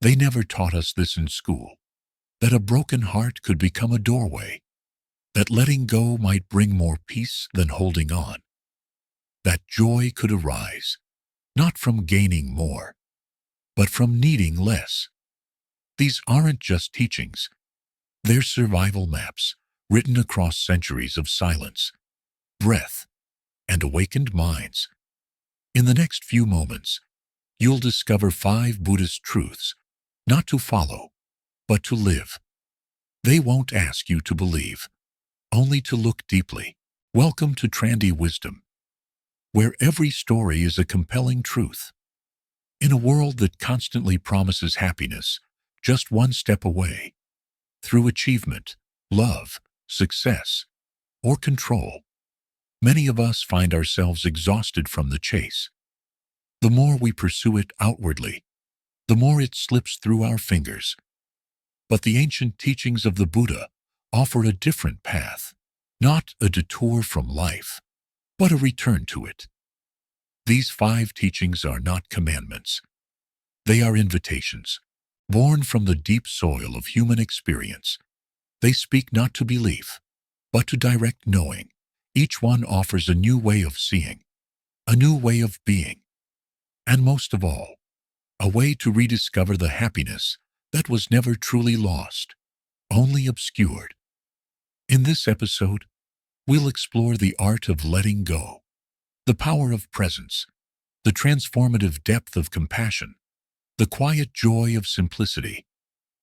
They never taught us this in school, that a broken heart could become a doorway, that letting go might bring more peace than holding on, that joy could arise, not from gaining more, but from needing less. These aren't just teachings, they're survival maps written across centuries of silence, breath, and awakened minds. In the next few moments, you'll discover 5 Buddhist truths, not to follow, but to live. They won't ask you to believe, only to look deeply. Welcome to Trandy Wisdom, where every story is a compelling truth. In a world that constantly promises happiness just one step away, through achievement, love, success, or control, many of us find ourselves exhausted from the chase. The more we pursue it outwardly, the more it slips through our fingers. But the ancient teachings of the Buddha offer a different path, not a detour from life, but a return to it. These 5 teachings are not commandments. They are invitations, born from the deep soil of human experience. They speak not to belief, but to direct knowing. Each one offers a new way of seeing, a new way of being, and most of all, a way to rediscover the happiness that was never truly lost, only obscured. In this episode, we'll explore the art of letting go, the power of presence, the transformative depth of compassion, the quiet joy of simplicity,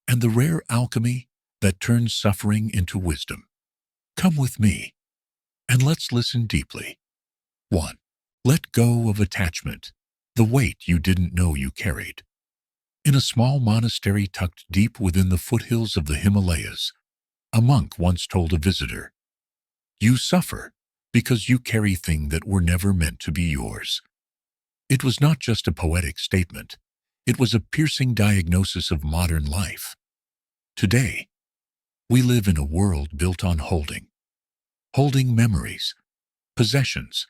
and the rare alchemy that turns suffering into wisdom. Come with me, and let's listen deeply. 1. Let go of attachment, the weight you didn't know you carried. In a small monastery tucked deep within the foothills of the Himalayas, a monk once told a visitor, "You suffer because you carry things that were never meant to be yours." It was not just a poetic statement. It was a piercing diagnosis of modern life. Today, we live in a world built on holding memories, possessions,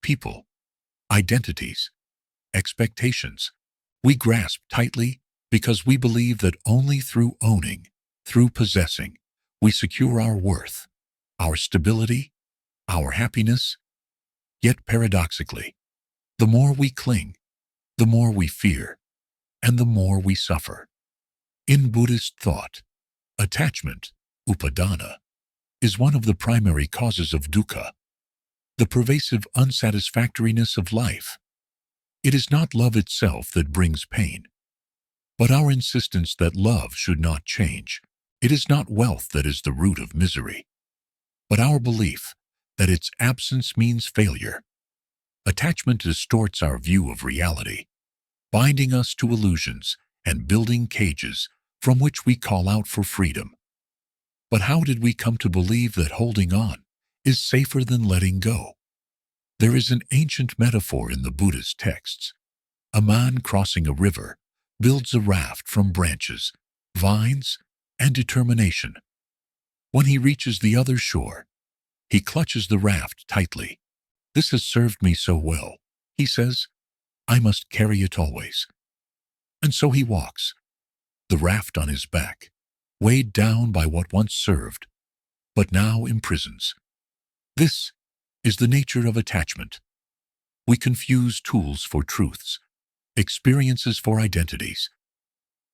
people, identities, expectations. We grasp tightly because we believe that only through owning, through possessing, we secure our worth, our stability, our happiness. Yet paradoxically, the more we cling, the more we fear, and the more we suffer. In Buddhist thought, attachment, upadana, is one of the primary causes of dukkha, the pervasive unsatisfactoriness of life. It is not love itself that brings pain, but our insistence that love should not change. It is not wealth that is the root of misery, but our belief that its absence means failure. Attachment distorts our view of reality, binding us to illusions and building cages from which we call out for freedom. But how did we come to believe that holding on is safer than letting go? There is an ancient metaphor in the Buddhist texts. A man crossing a river builds a raft from branches, vines, and determination. When he reaches the other shore, he clutches the raft tightly. "This has served me so well," he says. "I must carry it always." And so he walks, the raft on his back, weighed down by what once served, but now imprisons. This is the nature of attachment. We confuse tools for truths, experiences for identities.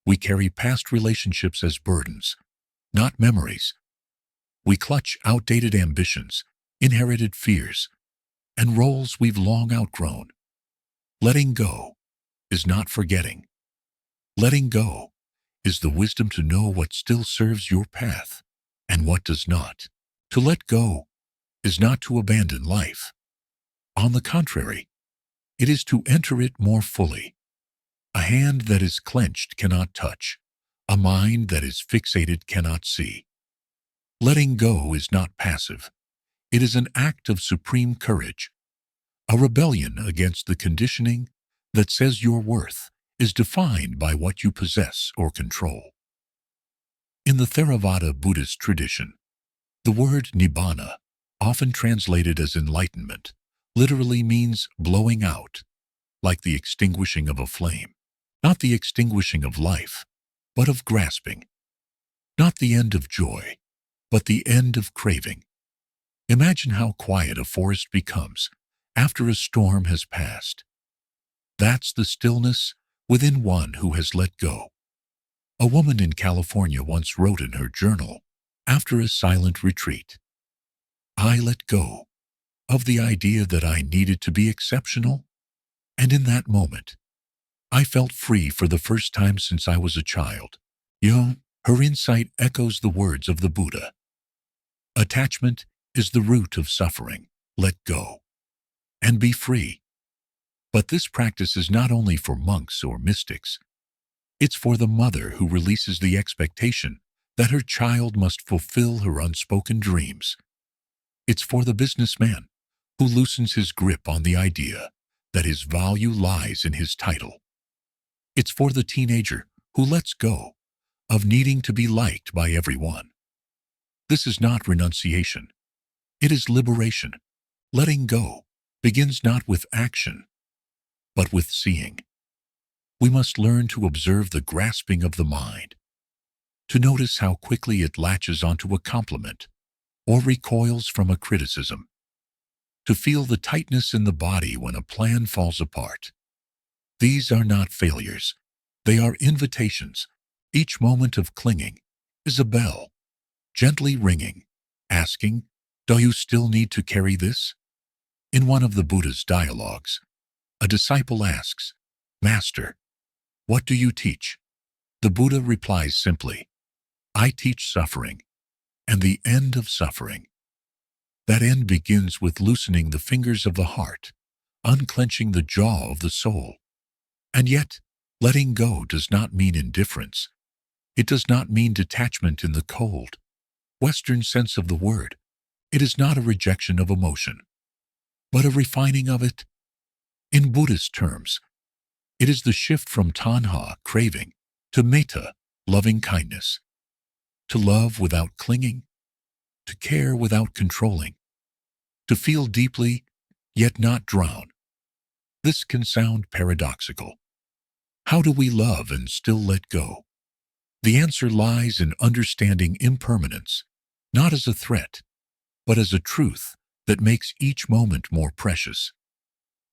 We carry past relationships as burdens, not memories. We clutch outdated ambitions, inherited fears, and roles we've long outgrown. Letting go is not forgetting. Letting go is the wisdom to know what still serves your path and what does not. To let go is not to abandon life. On the contrary, it is to enter it more fully. A hand that is clenched cannot touch. A mind that is fixated cannot see. Letting go is not passive. It is an act of supreme courage, a rebellion against the conditioning that says your worth is defined by what you possess or control. In the Theravada Buddhist tradition, the word nibbana, often translated as enlightenment, literally means blowing out, like the extinguishing of a flame. Not the extinguishing of life, but of grasping. Not the end of joy, but the end of craving. Imagine how quiet a forest becomes after a storm has passed. That's the stillness within one who has let go. A woman in California once wrote in her journal, after a silent retreat, "I let go of the idea that I needed to be exceptional, and in that moment, I felt free for the first time since I was a child." Her insight echoes the words of the Buddha. Attachment is the root of suffering. Let go and be free. But this practice is not only for monks or mystics. It's for the mother who releases the expectation that her child must fulfill her unspoken dreams. It's for the businessman who loosens his grip on the idea that his value lies in his title. It's for the teenager who lets go of needing to be liked by everyone. This is not renunciation. It is liberation. Letting go begins not with action, but with seeing. We must learn to observe the grasping of the mind, to notice how quickly it latches onto a compliment or recoils from a criticism, to feel the tightness in the body when a plan falls apart. These are not failures. They are invitations. Each moment of clinging is a bell, gently ringing, asking, "Do you still need to carry this?" In one of the Buddha's dialogues, a disciple asks, "Master, what do you teach?" The Buddha replies simply, "I teach suffering, and the end of suffering." That end begins with loosening the fingers of the heart, unclenching the jaw of the soul. And yet, letting go does not mean indifference. It does not mean detachment in the cold, Western sense of the word. It is not a rejection of emotion, but a refining of it. In Buddhist terms, it is the shift from tanha, craving, to metta, loving kindness, to love without clinging, to care without controlling, to feel deeply, yet not drown. This can sound paradoxical. How do we love and still let go? The answer lies in understanding impermanence, not as a threat, but as a truth that makes each moment more precious.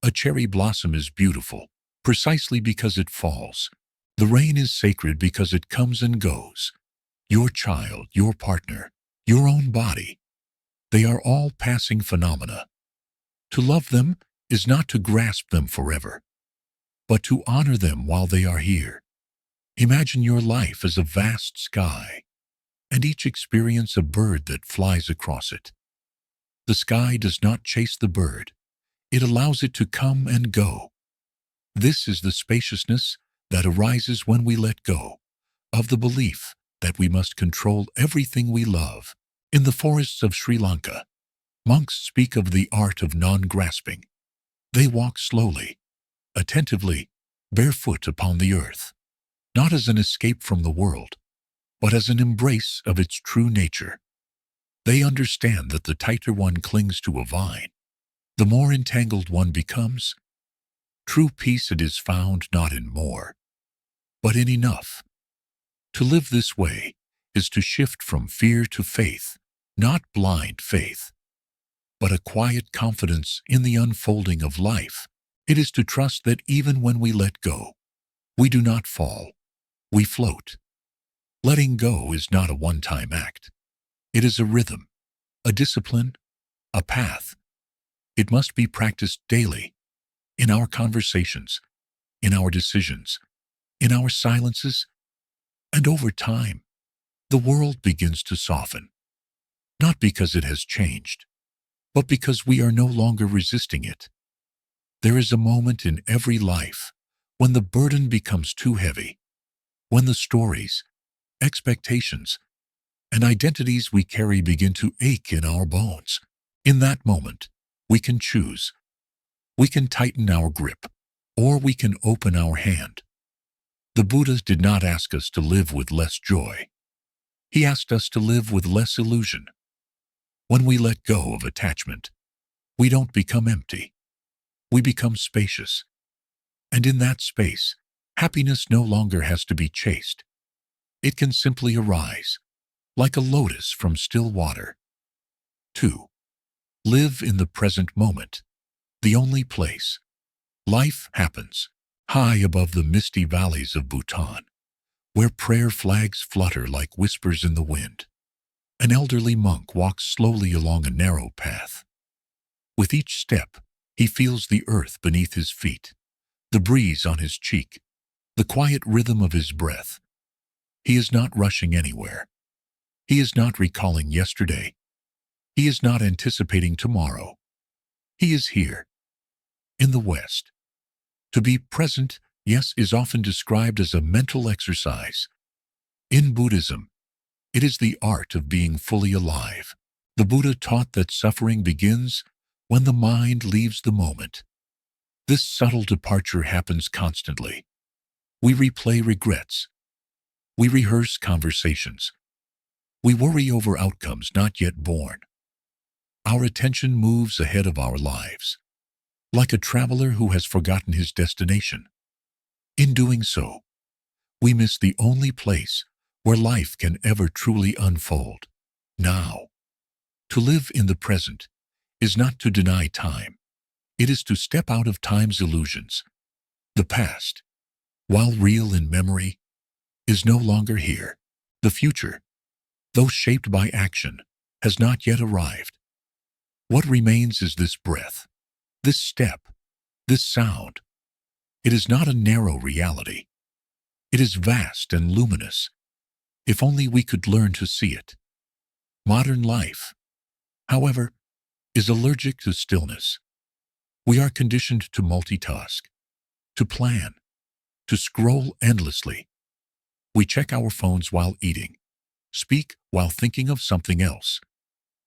A cherry blossom is beautiful precisely because it falls. The rain is sacred because it comes and goes. Your child, your partner, your own body, they are all passing phenomena. To love them is not to grasp them forever, but to honor them while they are here. Imagine your life as a vast sky, and each experience a bird that flies across it. The sky does not chase the bird. It allows it to come and go. This is the spaciousness that arises when we let go of the belief that we must control everything we love. In the forests of Sri Lanka, monks speak of the art of non-grasping. They walk slowly, attentively, barefoot upon the earth, not as an escape from the world, but as an embrace of its true nature. They understand that the tighter one clings to a vine, the more entangled one becomes. True peace it is found not in more, but in enough. To live this way is to shift from fear to faith, not blind faith, but a quiet confidence in the unfolding of life. It is to trust that even when we let go, we do not fall, we float. Letting go is not a one-time act. It is a rhythm, a discipline, a path. It must be practiced daily, in our conversations, in our decisions, in our silences, and over time, the world begins to soften. Not because it has changed, but because we are no longer resisting it. There is a moment in every life when the burden becomes too heavy, when the stories, expectations, and identities we carry begin to ache in our bones. In that moment, we can choose. We can tighten our grip, or we can open our hand. The Buddha did not ask us to live with less joy. He asked us to live with less illusion. When we let go of attachment, we don't become empty. We become spacious. And in that space, happiness no longer has to be chased. It can simply arise, like a lotus from still water. 2. Live in the present moment, the only place. Life happens, high above the misty valleys of Bhutan, where prayer flags flutter like whispers in the wind. An elderly monk walks slowly along a narrow path. With each step, he feels the earth beneath his feet, the breeze on his cheek, the quiet rhythm of his breath. He is not rushing anywhere. He is not recalling yesterday. He is not anticipating tomorrow. He is here, in the West. To be present, yes, is often described as a mental exercise. In Buddhism, it is the art of being fully alive. The Buddha taught that suffering begins when the mind leaves the moment. This subtle departure happens constantly. We replay regrets. We rehearse conversations. We worry over outcomes not yet born. Our attention moves ahead of our lives, like a traveler who has forgotten his destination. In doing so, we miss the only place where life can ever truly unfold. Now, to live in the present is not to deny time. It is to step out of time's illusions. The past, while real in memory, is no longer here. The future, though shaped by action, has not yet arrived. What remains is this breath, this step, this sound. It is not a narrow reality. It is vast and luminous, if only we could learn to see it. Modern life, however, is allergic to stillness. We are conditioned to multitask, to plan, to scroll endlessly. We check our phones while eating, speak while thinking of something else,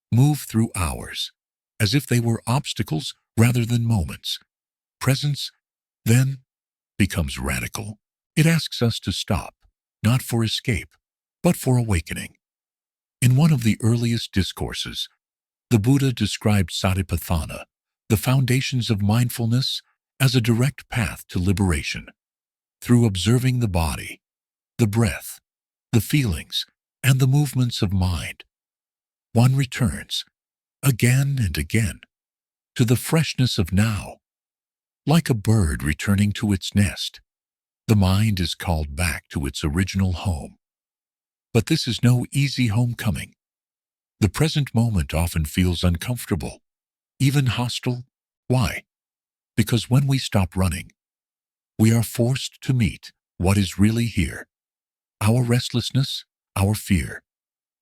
move through hours as if they were obstacles rather than moments. Presence, then, becomes radical. It asks us to stop, not for escape, but for awakening. In one of the earliest discourses, the Buddha described satipatthana, the foundations of mindfulness, as a direct path to liberation. Through observing the body, the breath, the feelings, and the movements of mind, one returns, again and again, to the freshness of now. Like a bird returning to its nest, the mind is called back to its original home. But this is no easy homecoming. The present moment often feels uncomfortable, even hostile. Why? Because when we stop running, we are forced to meet what is really here. Our restlessness, our fear,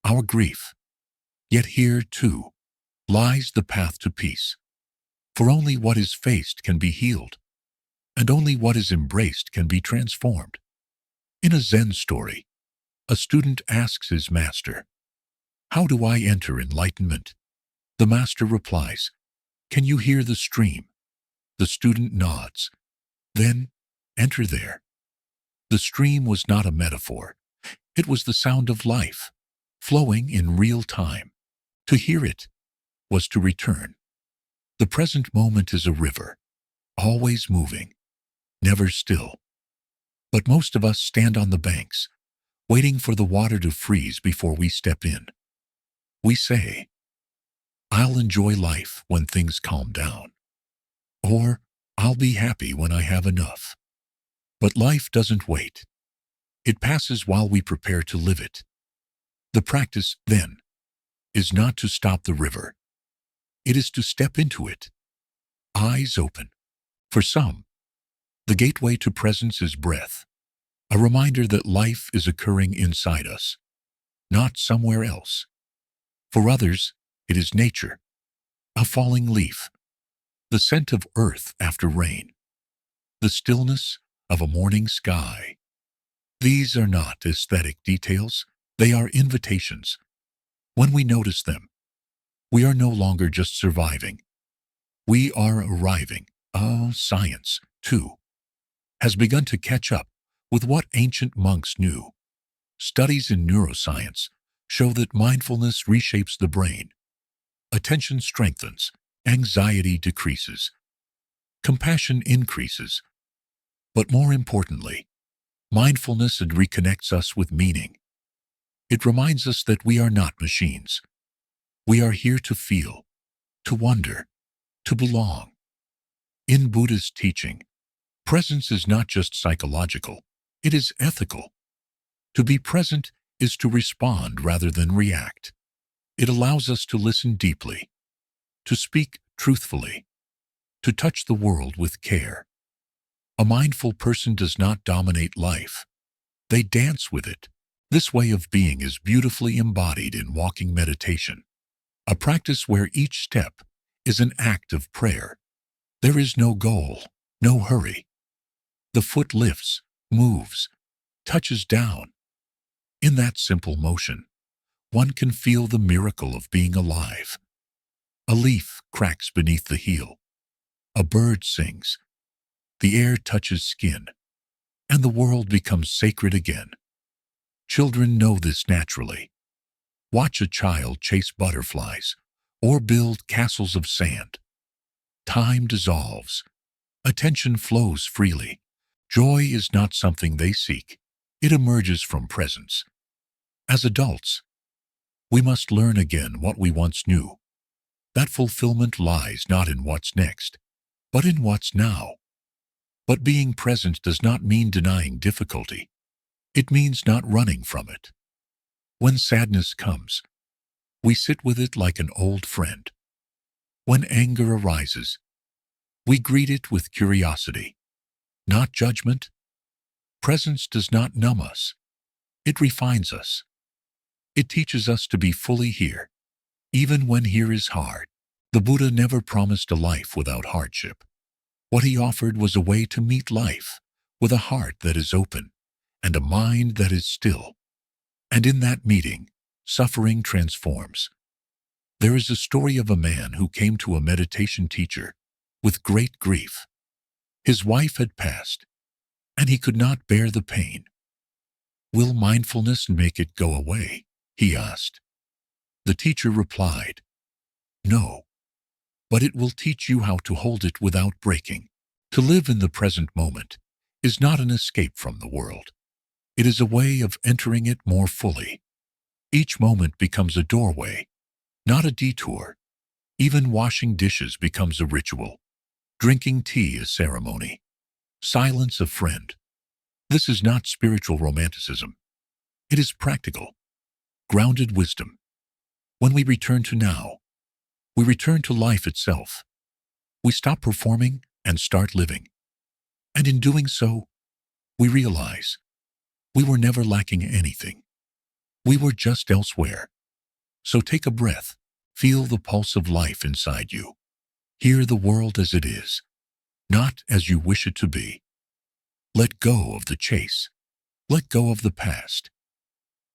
our grief. Yet here, too, lies the path to peace. For only what is faced can be healed, and only what is embraced can be transformed. In a Zen story, a student asks his master, "How do I enter enlightenment?" The master replies, "Can you hear the stream?" The student nods. "Then, enter there." The stream was not a metaphor. It was the sound of life, flowing in real time. To hear it was to return. The present moment is a river, always moving, never still. But most of us stand on the banks, waiting for the water to freeze before we step in. We say, "I'll enjoy life when things calm down," or "I'll be happy when I have enough." But life doesn't wait. It passes while we prepare to live it. The practice, then, is not to stop the river. It is to step into it, eyes open. For some, the gateway to presence is breath, a reminder that life is occurring inside us, not somewhere else. For others, it is nature, a falling leaf, the scent of earth after rain, the stillness of a morning sky. These are not aesthetic details, they are invitations. When we notice them, we are no longer just surviving. We are arriving. Science, too, has begun to catch up with what ancient monks knew. Studies in neuroscience show that mindfulness reshapes the brain. Attention strengthens, anxiety decreases, compassion increases. But more importantly, mindfulness reconnects us with meaning. It reminds us that we are not machines. We are here to feel, to wonder, to belong. In Buddhist teaching, presence is not just psychological, it is ethical. To be present is to respond rather than react. It allows us to listen deeply, to speak truthfully, to touch the world with care. A mindful person does not dominate life. They dance with it. This way of being is beautifully embodied in walking meditation, a practice where each step is an act of prayer. There is no goal, no hurry. The foot lifts, moves, touches down. In that simple motion, one can feel the miracle of being alive. A leaf cracks beneath the heel. A bird sings. The air touches skin, and the world becomes sacred again. Children know this naturally. Watch a child chase butterflies or build castles of sand. Time dissolves. Attention flows freely. Joy is not something they seek. It emerges from presence. As adults, we must learn again what we once knew. That fulfillment lies not in what's next, but in what's now. But being present does not mean denying difficulty. It means not running from it. When sadness comes, we sit with it like an old friend. When anger arises, we greet it with curiosity, not judgment. Presence does not numb us. It refines us. It teaches us to be fully here, even when here is hard. The Buddha never promised a life without hardship. What he offered was a way to meet life with a heart that is open and a mind that is still. And in that meeting, suffering transforms. There is a story of a man who came to a meditation teacher with great grief. His wife had passed, and he could not bear the pain. "Will mindfulness make it go away?" he asked. The teacher replied, "No, but it will teach you how to hold it without breaking." To live in the present moment is not an escape from the world. It is a way of entering it more fully. Each moment becomes a doorway, not a detour. Even washing dishes becomes a ritual. Drinking tea a ceremony. Silence a friend. This is not spiritual romanticism. It is practical, grounded wisdom. When we return to now, we return to life itself. We stop performing and start living. And in doing so, we realize we were never lacking anything. We were just elsewhere. So take a breath. Feel the pulse of life inside you. Hear the world as it is, not as you wish it to be. Let go of the chase. Let go of the past.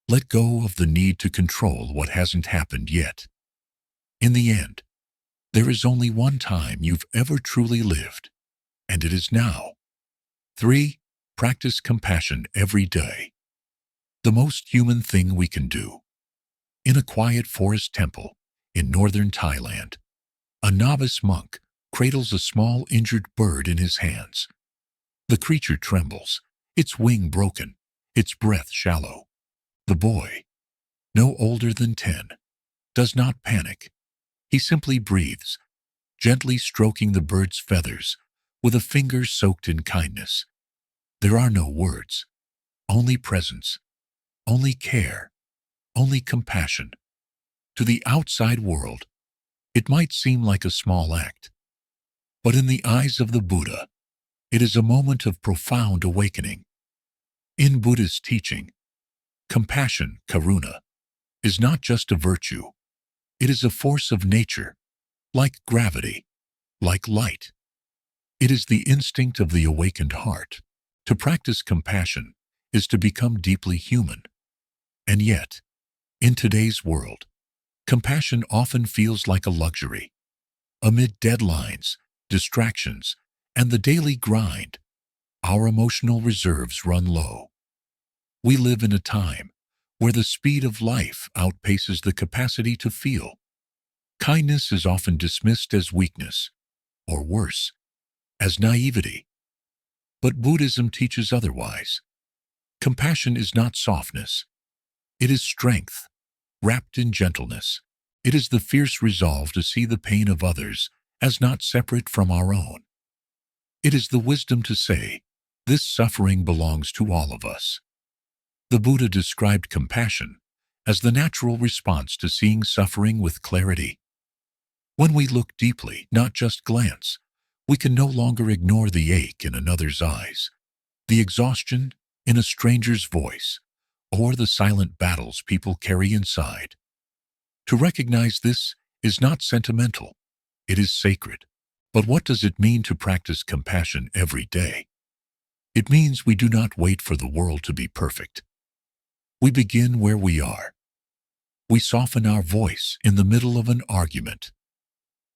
Let go of the need to control what hasn't happened yet. In the end, there is only one time you've ever truly lived, and it is now. 3. Practice compassion every day. The most human thing we can do. In a quiet forest temple in northern Thailand, a novice monk cradles a small injured bird in his hands. The creature trembles, its wing broken, its breath shallow. The boy, no older than 10, does not panic. He simply breathes, gently stroking the bird's feathers with a finger soaked in kindness. There are no words, only presence, only care, only compassion. To the outside world, it might seem like a small act, but in the eyes of the Buddha, it is a moment of profound awakening. In Buddhist teaching, compassion, karuna, is not just a virtue. It is a force of nature, like gravity, like light. It is the instinct of the awakened heart. To practice compassion is to become deeply human. And yet, in today's world, compassion often feels like a luxury. Amid deadlines, distractions, and the daily grind, our emotional reserves run low. We live in a time where the speed of life outpaces the capacity to feel. Kindness is often dismissed as weakness, or worse, as naivety. But Buddhism teaches otherwise. Compassion is not softness. It is strength, wrapped in gentleness. It is the fierce resolve to see the pain of others as not separate from our own. It is the wisdom to say, this suffering belongs to all of us. The Buddha described compassion as the natural response to seeing suffering with clarity. When we look deeply, not just glance, we can no longer ignore the ache in another's eyes, the exhaustion in a stranger's voice, or the silent battles people carry inside. To recognize this is not sentimental, it is sacred. But what does it mean to practice compassion every day? It means we do not wait for the world to be perfect. We begin where we are. We soften our voice in the middle of an argument.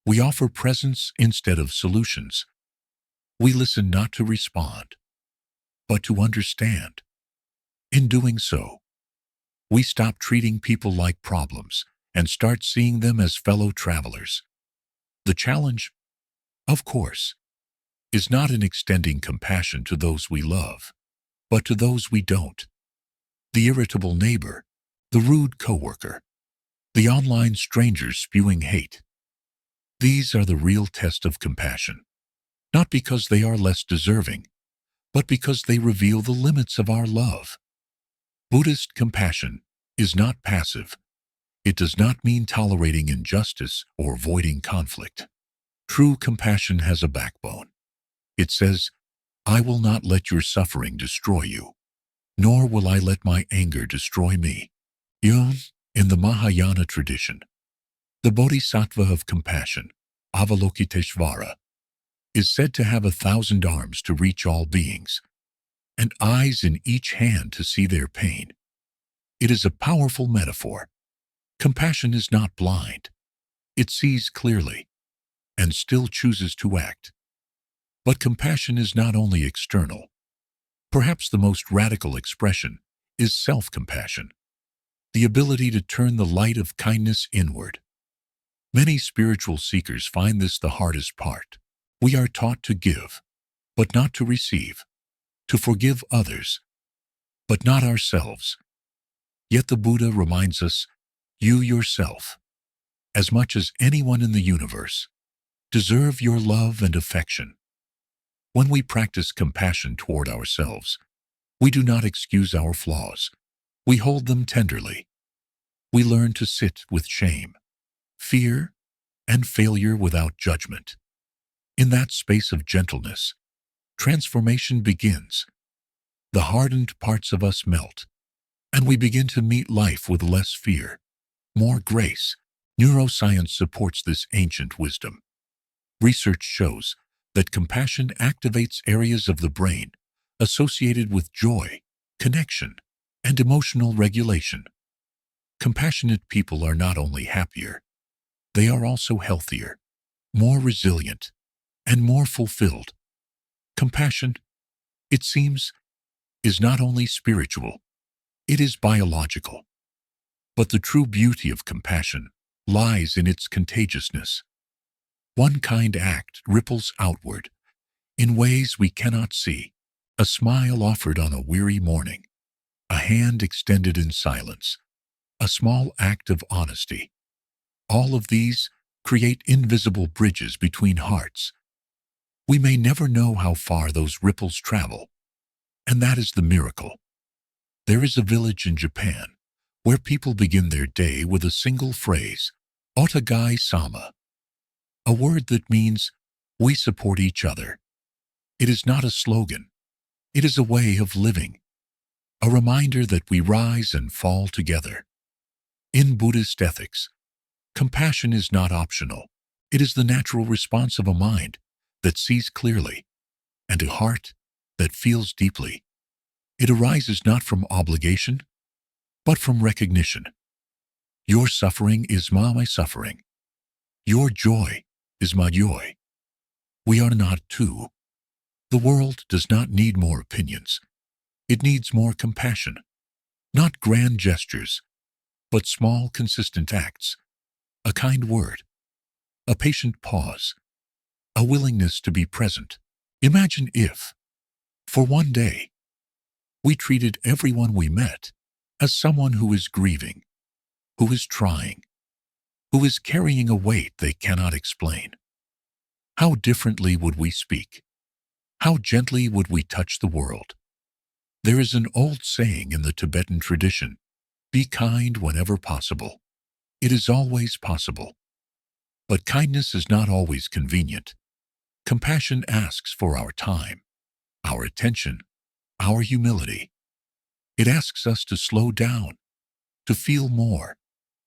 We offer presence instead of solutions. We listen not to respond, but to understand. In doing so, we stop treating people like problems and start seeing them as fellow travelers. The challenge, of course, is not in extending compassion to those we love, but to those we don't. The irritable neighbor, the rude coworker, the online strangers spewing hate. These are the real test of compassion, not because they are less deserving, but because they reveal the limits of our love. Buddhist compassion is not passive. It does not mean tolerating injustice or avoiding conflict. True compassion has a backbone. It says, I will not let your suffering destroy you, nor will I let my anger destroy me. In the Mahayana tradition, the Bodhisattva of compassion, Avalokiteshvara, is said to have 1,000 arms to reach all beings, and eyes in each hand to see their pain. It is a powerful metaphor. Compassion is not blind. It sees clearly and still chooses to act. But compassion is not only external. Perhaps the most radical expression is self-compassion, the ability to turn the light of kindness inward. Many spiritual seekers find this the hardest part. We are taught to give, but not to receive, to forgive others, but not ourselves. Yet the Buddha reminds us, you yourself, as much as anyone in the universe, deserve your love and affection. When we practice compassion toward ourselves, we do not excuse our flaws. We hold them tenderly. We learn to sit with shame, fear, and failure without judgment. In that space of gentleness, transformation begins. The hardened parts of us melt, and we begin to meet life with less fear, more grace. Neuroscience supports this ancient wisdom. Research shows that compassion activates areas of the brain associated with joy, connection, and emotional regulation. Compassionate people are not only happier, they are also healthier, more resilient, and more fulfilled. Compassion, it seems, is not only spiritual, it is biological. But the true beauty of compassion lies in its contagiousness. One kind act ripples outward in ways we cannot see. A smile offered on a weary morning, a hand extended in silence, a small act of honesty. All of these create invisible bridges between hearts. We may never know how far those ripples travel, and that is the miracle. There is a village in Japan where people begin their day with a single phrase, Otagai sama, a word that means we support each other. It is not a slogan. It is a way of living, a reminder that we rise and fall together. In Buddhist ethics, compassion is not optional. It is the natural response of a mind that sees clearly and a heart that feels deeply. It arises not from obligation, but from recognition. Your suffering is my suffering. Your joy is my joy. We are not two. The world does not need more opinions. It needs more compassion. Not grand gestures, but small, consistent acts. A kind word, a patient pause, a willingness to be present. Imagine if, for one day, we treated everyone we met as someone who is grieving, who is trying, who is carrying a weight they cannot explain. How differently would we speak? How gently would we touch the world? There is an old saying in the Tibetan tradition, "Be kind whenever possible." It is always possible. But kindness is not always convenient. Compassion asks for our time, our attention, our humility. It asks us to slow down, to feel more,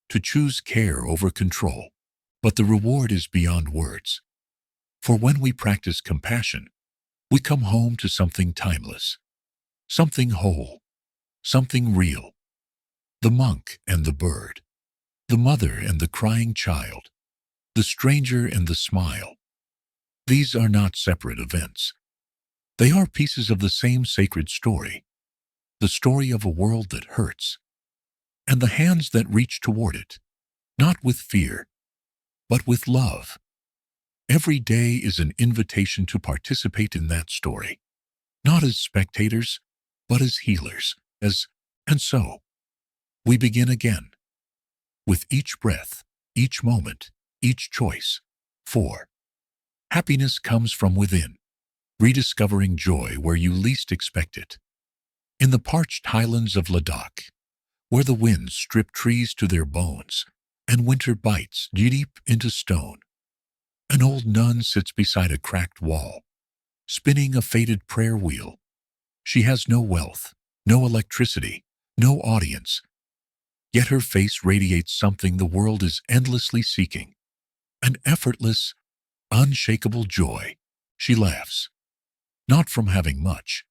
to choose care over control. But the reward is beyond words. For when we practice compassion, we come home to something timeless, something whole, something real. The monk and the bird, the mother and the crying child, the stranger and the smile. These are not separate events. They are pieces of the same sacred story, the story of a world that hurts, and the hands that reach toward it, not with fear, but with love. Every day is an invitation to participate in that story, not as spectators, but as healers, and so, we begin again. With each breath, each moment, each choice. 4. Happiness comes from within, rediscovering joy where you least expect it. In the parched highlands of Ladakh, where the winds strip trees to their bones and winter bites deep into stone, an old nun sits beside a cracked wall, spinning a faded prayer wheel. She has no wealth, no electricity, no audience, yet her face radiates something the world is endlessly seeking, an effortless, unshakable joy. She laughs, not from having much,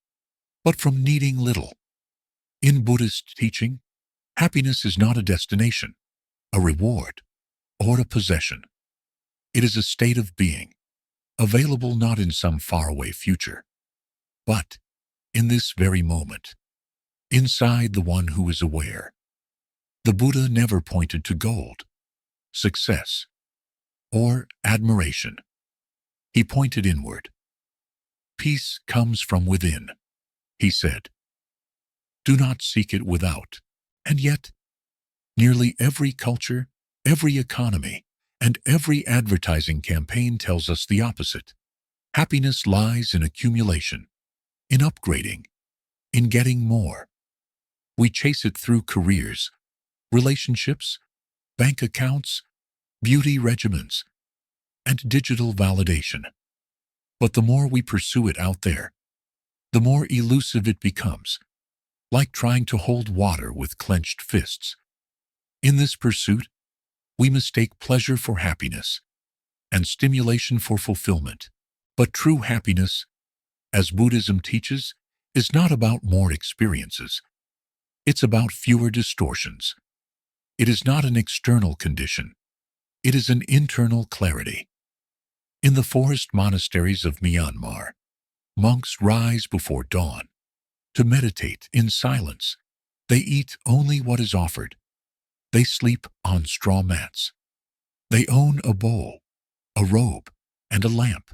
but from needing little. In Buddhist teaching, happiness is not a destination, a reward, or a possession. It is a state of being, available not in some faraway future, but in this very moment, inside the one who is aware. The Buddha never pointed to gold, success, or admiration. He pointed inward. Peace comes from within, he said. Do not seek it without. And yet, nearly every culture, every economy, and every advertising campaign tells us the opposite. Happiness lies in accumulation, in upgrading, in getting more. We chase it through careers, relationships, bank accounts, beauty regimens, and digital validation. But the more we pursue it out there, the more elusive it becomes, like trying to hold water with clenched fists. In this pursuit, we mistake pleasure for happiness and stimulation for fulfillment. But true happiness, as Buddhism teaches, is not about more experiences. It's about fewer distortions. It is not an external condition. It is an internal clarity. In the forest monasteries of Myanmar, monks rise before dawn to meditate in silence. They eat only what is offered. They sleep on straw mats. They own a bowl, a robe, and a lamp.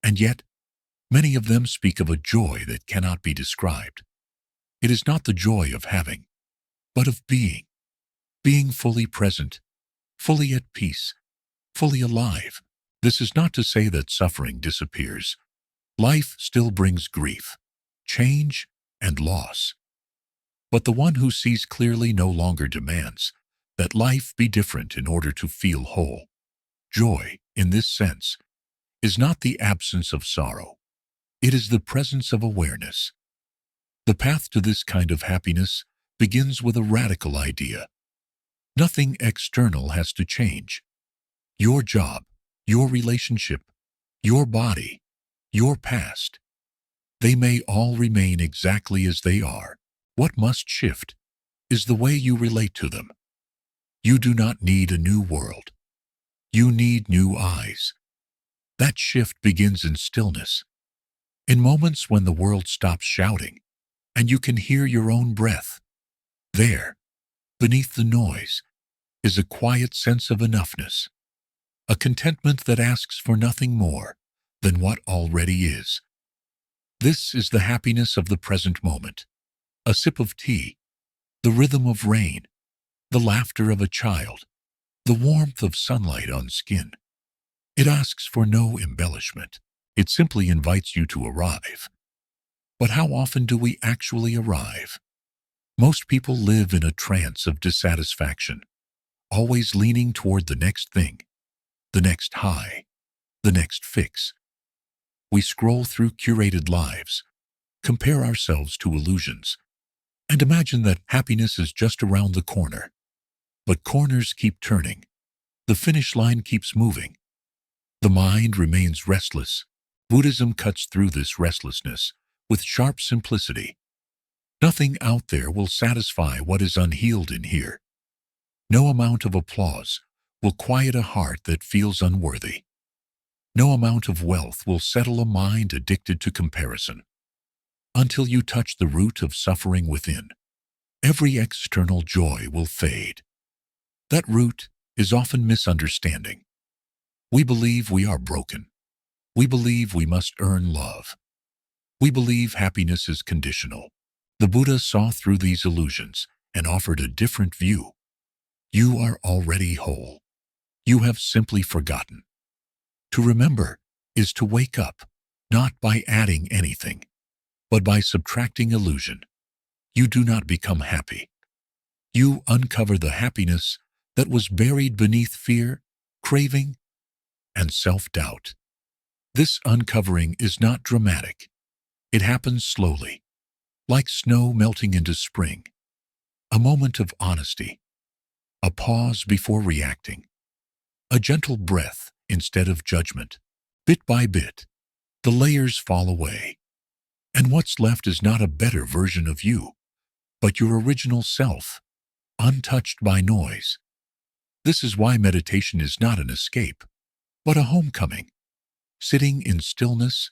And yet, many of them speak of a joy that cannot be described. It is not the joy of having, but of being fully present, fully at peace, fully alive. This is not to say that suffering disappears. Life still brings grief, change, and loss. But the one who sees clearly no longer demands that life be different in order to feel whole. Joy, in this sense, is not the absence of sorrow. It is the presence of awareness. The path to this kind of happiness begins with a radical idea. Nothing external has to change. Your job, your relationship, your body, your past, they may all remain exactly as they are. What must shift is the way you relate to them. You do not need a new world. You need new eyes. That shift begins in stillness, in moments when the world stops shouting and you can hear your own breath. There, beneath the noise, is a quiet sense of enoughness, a contentment that asks for nothing more than what already is. This is the happiness of the present moment. A sip of tea, the rhythm of rain, the laughter of a child, the warmth of sunlight on skin. It asks for no embellishment. It simply invites you to arrive. But how often do we actually arrive? Most people live in a trance of dissatisfaction, always leaning toward the next thing, the next high, the next fix. We scroll through curated lives, compare ourselves to illusions, and imagine that happiness is just around the corner. But corners keep turning. The finish line keeps moving. The mind remains restless. Buddhism cuts through this restlessness with sharp simplicity. Nothing out there will satisfy what is unhealed in here. No amount of applause will quiet a heart that feels unworthy. No amount of wealth will settle a mind addicted to comparison. Until you touch the root of suffering within, every external joy will fade. That root is often misunderstanding. We believe we are broken. We believe we must earn love. We believe happiness is conditional. The Buddha saw through these illusions and offered a different view. You are already whole. You have simply forgotten. To remember is to wake up, not by adding anything, but by subtracting illusion. You do not become happy. You uncover the happiness that was buried beneath fear, craving, and self-doubt. This uncovering is not dramatic. It happens slowly, like snow melting into spring. A moment of honesty, a pause before reacting, a gentle breath instead of judgment. Bit by bit, the layers fall away, and what's left is not a better version of you, but your original self, untouched by noise. This is why meditation is not an escape, but a homecoming. Sitting in stillness,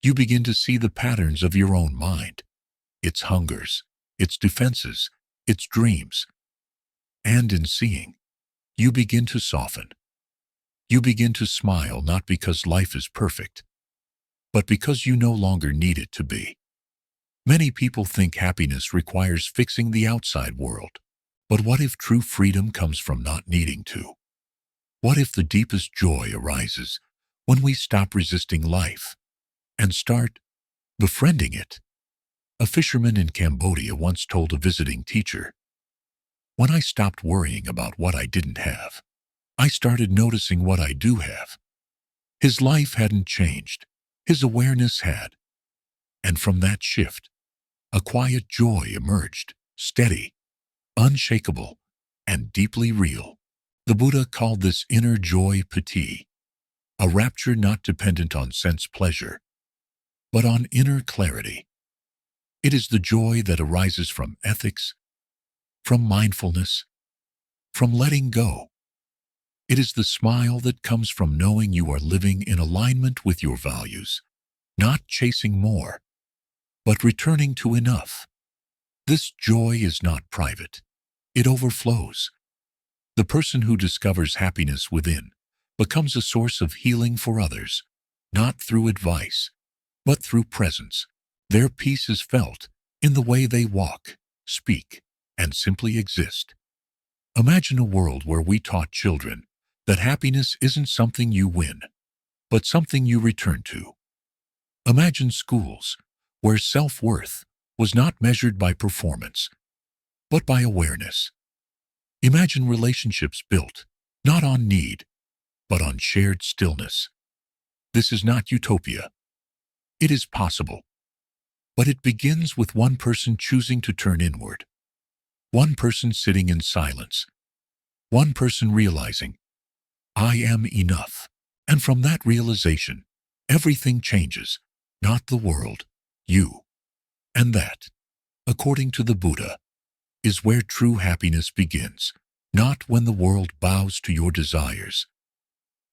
you begin to see the patterns of your own mind, its hungers, its defenses, its dreams. And in seeing, you begin to soften. You begin to smile not because life is perfect, but because you no longer need it to be. Many people think happiness requires fixing the outside world. But what if true freedom comes from not needing to? What if the deepest joy arises when we stop resisting life and start befriending it? A fisherman in Cambodia once told a visiting teacher, "When I stopped worrying about what I didn't have, I started noticing what I do have." His life hadn't changed. His awareness had. And from that shift, a quiet joy emerged, steady, unshakable, and deeply real. The Buddha called this inner joy piti, a rapture not dependent on sense pleasure, but on inner clarity. It is the joy that arises from ethics, from mindfulness, from letting go. It is the smile that comes from knowing you are living in alignment with your values, not chasing more, but returning to enough. This joy is not private. It overflows. The person who discovers happiness within becomes a source of healing for others, not through advice, but through presence. Their peace is felt in the way they walk, speak, and simply exist. Imagine a world where we taught children that happiness isn't something you win, but something you return to. Imagine schools where self-worth was not measured by performance, but by awareness. Imagine relationships built not on need, but on shared stillness. This is not utopia. It is possible. But it begins with one person choosing to turn inward, one person sitting in silence, one person realizing, "I am enough." And from that realization, everything changes, not the world, you. And that, according to the Buddha, is where true happiness begins, not when the world bows to your desires,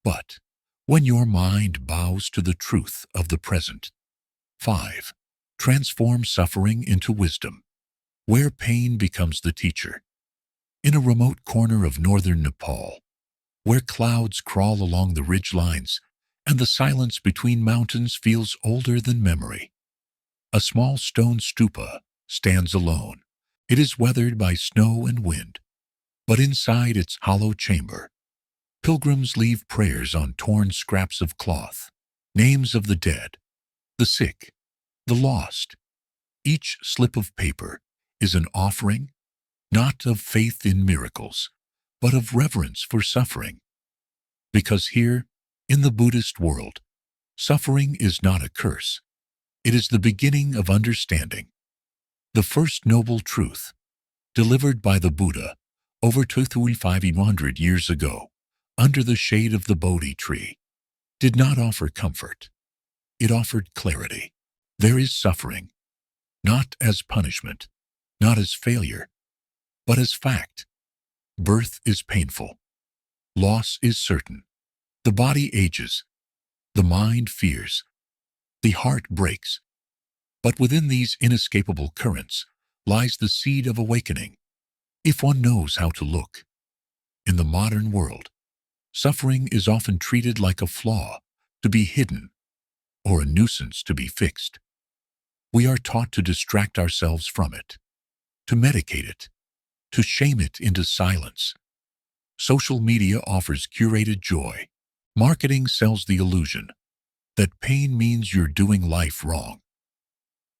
but when your mind bows to the truth of the present. 5. Transform suffering into wisdom, where pain becomes the teacher. In a remote corner of northern Nepal, where clouds crawl along the ridge lines and the silence between mountains feels older than memory, a small stone stupa stands alone, It is weathered by snow and wind, but inside its hollow chamber, pilgrims leave prayers on torn scraps of cloth, names of the dead, the sick, the lost. Each slip of paper is an offering, not of faith in miracles, but of reverence for suffering. Because here, in the Buddhist world, suffering is not a curse. It is the beginning of understanding. The first noble truth, delivered by the Buddha over 2,500 years ago, under the shade of the Bodhi tree, did not offer comfort. It offered clarity. There is suffering, not as punishment, not as failure, but as fact. Birth is painful. Loss is certain. The body ages. The mind fears. The heart breaks. But within these inescapable currents lies the seed of awakening, if one knows how to look. In the modern world, suffering is often treated like a flaw to be hidden or a nuisance to be fixed. We are taught to distract ourselves from it, to medicate it, to shame it into silence. Social media offers curated joy. Marketing sells the illusion that pain means you're doing life wrong.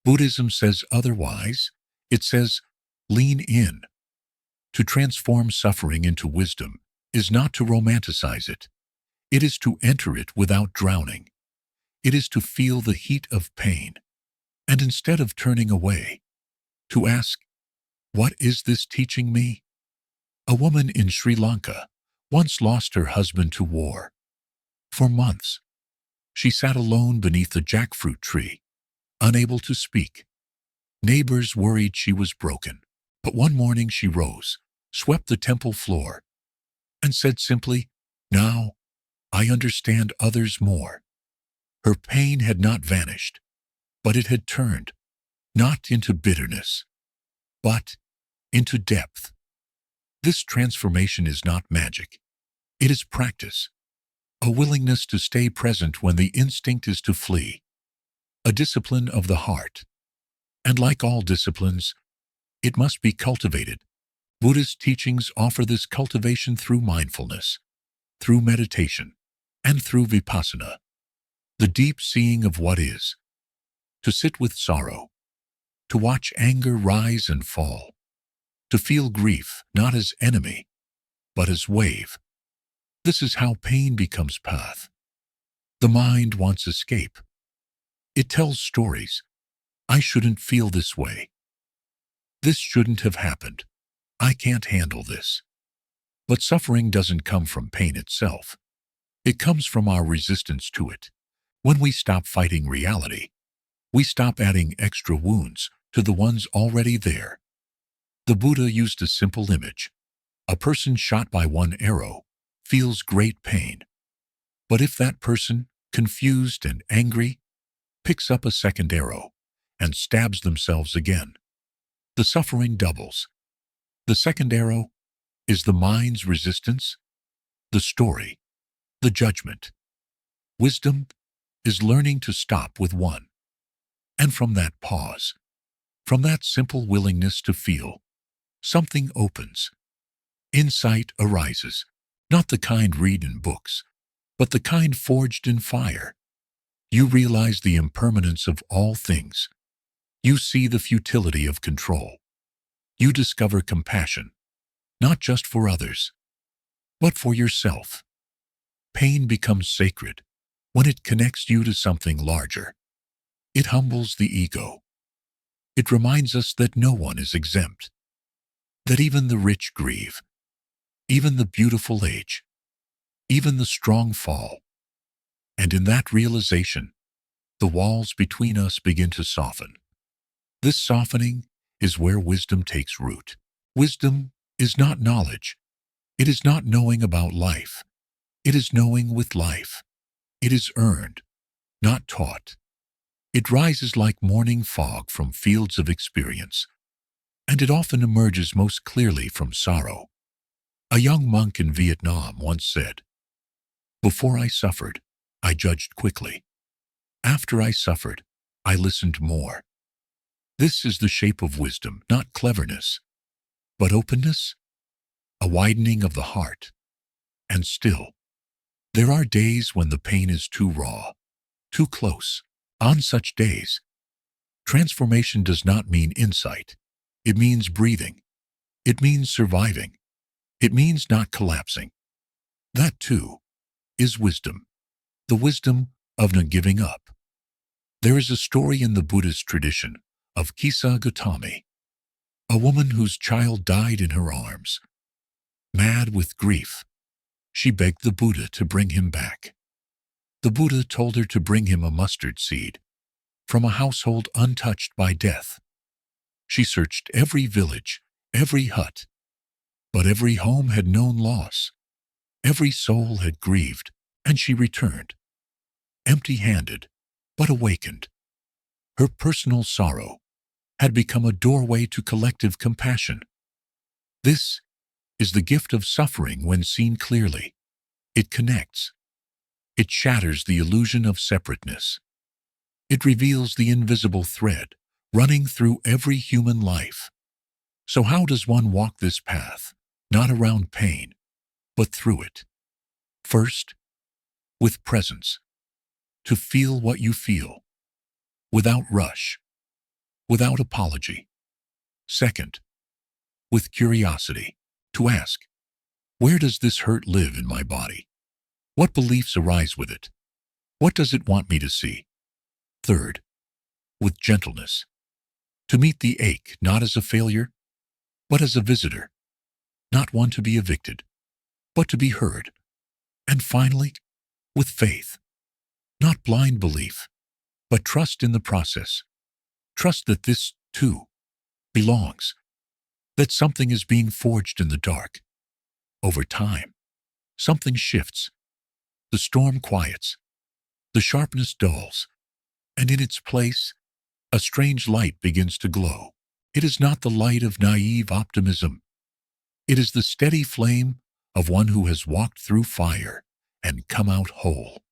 Buddhism says otherwise. It says, lean in. To transform suffering into wisdom is not to romanticize it. It is to enter it without drowning. It is to feel the heat of pain, and instead of turning away, to ask, what is this teaching me? A woman in Sri Lanka once lost her husband to war. For months, she sat alone beneath a jackfruit tree, unable to speak. Neighbors worried she was broken, but one morning she rose, swept the temple floor, and said simply, now I understand others more. Her pain had not vanished, but it had turned, not into bitterness, but into depth. This transformation is not magic. It is practice, a willingness to stay present when the instinct is to flee, a discipline of the heart. And like all disciplines, it must be cultivated. Buddhist teachings offer this cultivation through mindfulness, through meditation, and through vipassana, the deep seeing of what is, to sit with sorrow, to watch anger rise and fall, to feel grief not as enemy, but as wave. This is how pain becomes path. The mind wants escape. It tells stories. I shouldn't feel this way. This shouldn't have happened. I can't handle this. But suffering doesn't come from pain itself. It comes from our resistance to it. When we stop fighting reality, we stop adding extra wounds to the ones already there. The Buddha used a simple image. A person shot by one arrow feels great pain. But if that person, confused and angry, picks up a second arrow and stabs themselves again, the suffering doubles. The second arrow is the mind's resistance, the story, the judgment. Wisdom is learning to stop with one. And from that pause, from that simple willingness to feel, something opens. Insight arises, not the kind read in books, but the kind forged in fire. You realize the impermanence of all things. You see the futility of control. You discover compassion, not just for others, but for yourself. Pain becomes sacred when it connects you to something larger. It humbles the ego. It reminds us that no one is exempt, that even the rich grieve, even the beautiful age, even the strong fall. And in that realization, the walls between us begin to soften. This softening is where wisdom takes root. Wisdom is not knowledge. It is not knowing about life. It is knowing with life. It is earned, not taught. It rises like morning fog from fields of experience, and it often emerges most clearly from sorrow. A young monk in Vietnam once said, "Before I suffered, I judged quickly. After I suffered, I listened more." This is the shape of wisdom, not cleverness, but openness, a widening of the heart. And still, there are days when the pain is too raw, too close. On such days, transformation does not mean insight. It means breathing. It means surviving. It means not collapsing. That, too, is wisdom, the wisdom of not giving up. There is a story in the Buddhist tradition of Kisa Gautami, a woman whose child died in her arms. Mad with grief, she begged the Buddha to bring him back. The Buddha told her to bring him a mustard seed from a household untouched by death. She searched every village, every hut, but every home had known loss. Every soul had grieved, and she returned, empty-handed, but awakened. Her personal sorrow had become a doorway to collective compassion. This is the gift of suffering when seen clearly. It connects. It shatters the illusion of separateness. It reveals the invisible thread running through every human life. So how does one walk this path? Not around pain, but through it. First, with presence, to feel what you feel, without rush, without apology. Second, with curiosity, to ask, where does this hurt live in my body? What beliefs arise with it? What does it want me to see? Third, with gentleness, to meet the ache not as a failure, but as a visitor, not one to be evicted, but to be heard. And finally, with faith, not blind belief, but trust in the process. Trust that this, too, belongs, that something is being forged in the dark. Over time, something shifts. The storm quiets, the sharpness dulls, and in its place, a strange light begins to glow. It is not the light of naive optimism. It is the steady flame of one who has walked through fire and come out whole.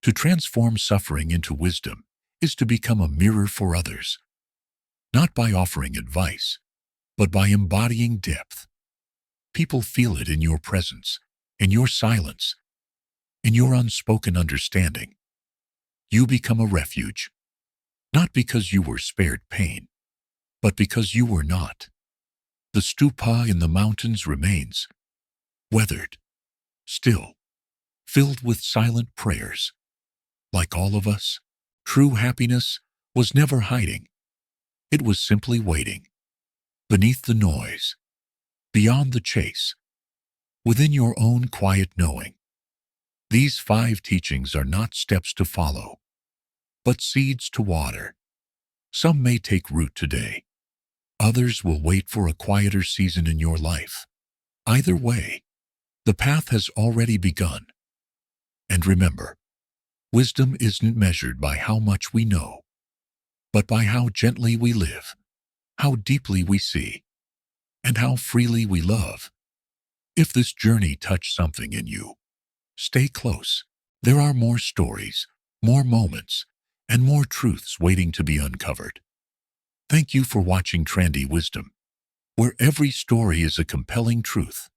To transform suffering into wisdom is to become a mirror for others, not by offering advice, but by embodying depth. People feel it in your presence, in your silence, in your unspoken understanding. You become a refuge, not because you were spared pain, but because you were not. The stupa in the mountains remains, weathered, still, filled with silent prayers. Like all of us, true happiness was never hiding. It was simply waiting, beneath the noise, beyond the chase, within your own quiet knowing. These 5 teachings are not steps to follow, but seeds to water. Some may take root today. Others will wait for a quieter season in your life. Either way, the path has already begun. And remember, wisdom isn't measured by how much we know, but by how gently we live, how deeply we see, and how freely we love. If this journey touched something in you, stay close. There are more stories, more moments, and more truths waiting to be uncovered. Thank you for watching Trandy Wisdom, where every story is a compelling truth.